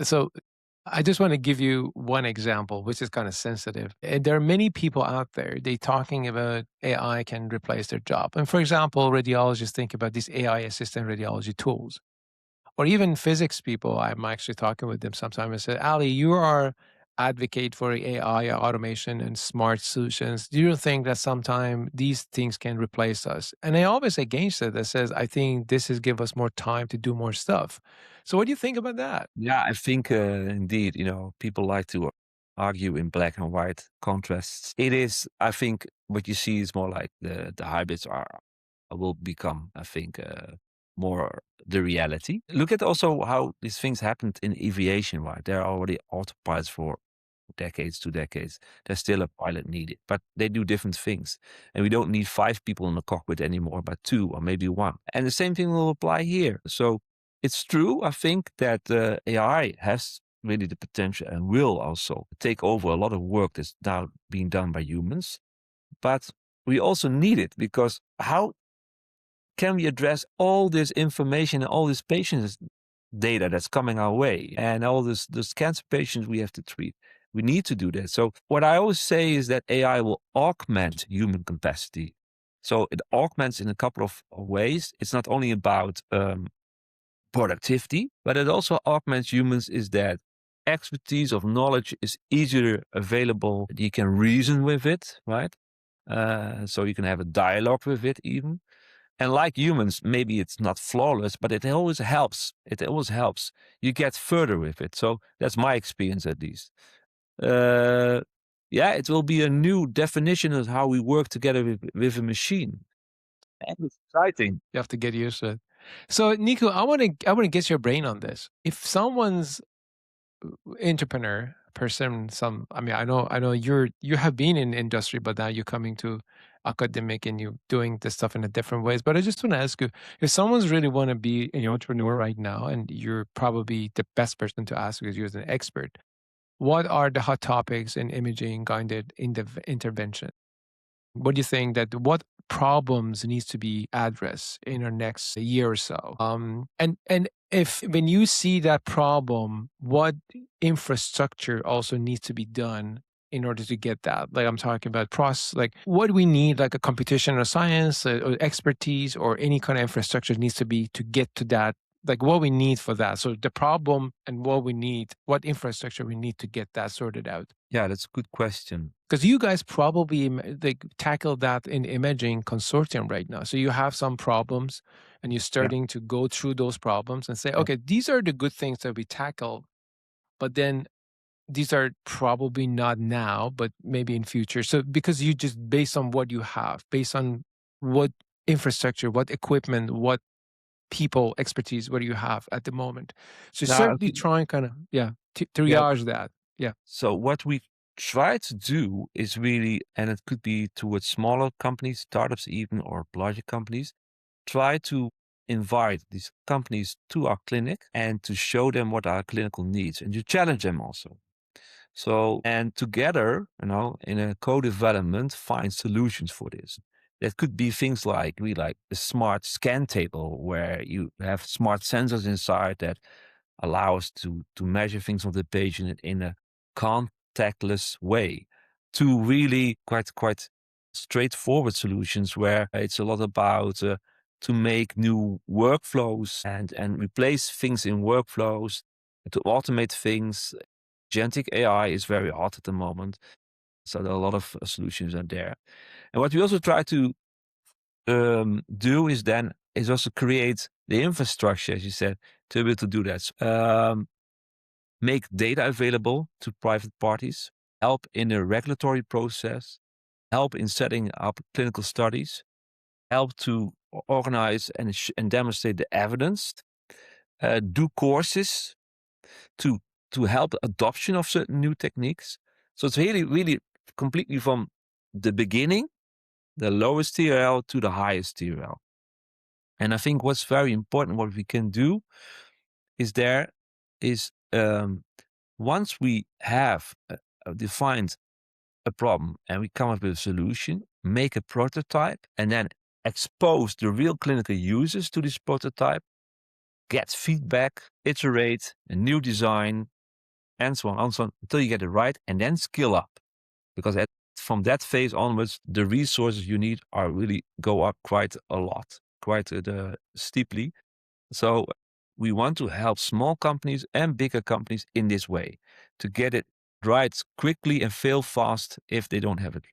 So I just want to give you one example, which is kind of sensitive. And there are many people out there, they talking about AI can replace their job. And for example, radiologists think about these AI assistant radiology tools. Or even physics people, I'm actually talking with them sometimes. I said, Ali, you are advocate for AI automation and smart solutions. Do you think that sometime these things can replace us? And I always against it that says, I think this is give us more time to do more stuff. So what do you think about that? Yeah, I think indeed, people like to argue in black and white contrasts. It is, I think, what you see is more like the hybrids are will become, I think, more the reality. Look at also how these things happened in aviation, right? There are already autopilots for decades, 2 decades. There's still a pilot needed, but they do different things. And we don't need five people in the cockpit anymore, but two or maybe one. And the same thing will apply here. So it's true, I think, that AI has really the potential and will also take over a lot of work that's now being done by humans. But we also need it because how can we address all this information and all this patients data that's coming our way and all this cancer patients we have to treat? We need to do that. So what I always say is that AI will augment human capacity. So it augments in a couple of ways. It's not only about productivity, but it also augments humans is that expertise of knowledge is easier available. You can reason with it, right? So you can have a dialogue with it even. And like humans, maybe it's not flawless, but it always helps. It always helps. You get further with it. So that's my experience at least. Uh, yeah, it will be a new definition of how we work together with a machine. And it's exciting. You have to get used to it. So Nico, I want to get your brain on this. If someone's entrepreneur person, some I mean, I know you have been in industry, but now you're coming to academic and you're doing this stuff in a different ways. But I just want to ask you, if someone's really want to be an entrepreneur right now, and you're probably the best person to ask because you're an expert, what are the hot topics in imaging guided intervention? What do you think that what problems needs to be addressed in our next year or so? And if when you see that problem, what infrastructure also needs to be done in order to get that? Like I'm talking about process, like what do we need, like a computational science or expertise or any kind of infrastructure needs to be to get to that, like what we need for that. So the problem and what we need, what infrastructure we need to get that sorted out. Yeah, that's a good question. Because you guys probably like tackle that in imaging consortium right now. So you have some problems and you're Yeah, starting to go through those problems and say, yeah. okay, these are the good things that we tackle, but then these are probably not now, but maybe in future. So because you just based on what you have, based on what infrastructure, what equipment, what people expertise, what do you have at the moment? So Now, certainly try and kind of, yeah, yeah. triage that. Yeah. So what we try to do is really, and it could be towards smaller companies, startups even, or larger companies, try to invite these companies to our clinic and to show them what our clinical needs and to challenge them also. So, and together, in a co-development, find solutions for this. That could be things like we like a smart scan table where you have smart sensors inside that allow us to measure things on the patient in a contactless way, to really quite straightforward solutions where it's a lot about to make new workflows and replace things in workflows, to automate things. Agentic AI is very hot at the moment, so there are a lot of solutions out there. And what we also try to do is also create the infrastructure, as you said, to be able to do that. Make data available to private parties, help in the regulatory process, help in setting up clinical studies, help to organize and demonstrate the evidence, do courses to help adoption of certain new techniques. So it's really completely from the beginning, the lowest TRL to the highest TRL. And I think what's very important, what we can do is there is once we have defined a problem and we come up with a solution, make a prototype, and then expose the real clinical users to this prototype, get feedback, iterate, a new design, and so on until you get it right, and then scale up. Because from that phase onwards, the resources you need are really go up quite a lot, quite steeply. So we want to help small companies and bigger companies in this way to get it right quickly and fail fast if they don't have it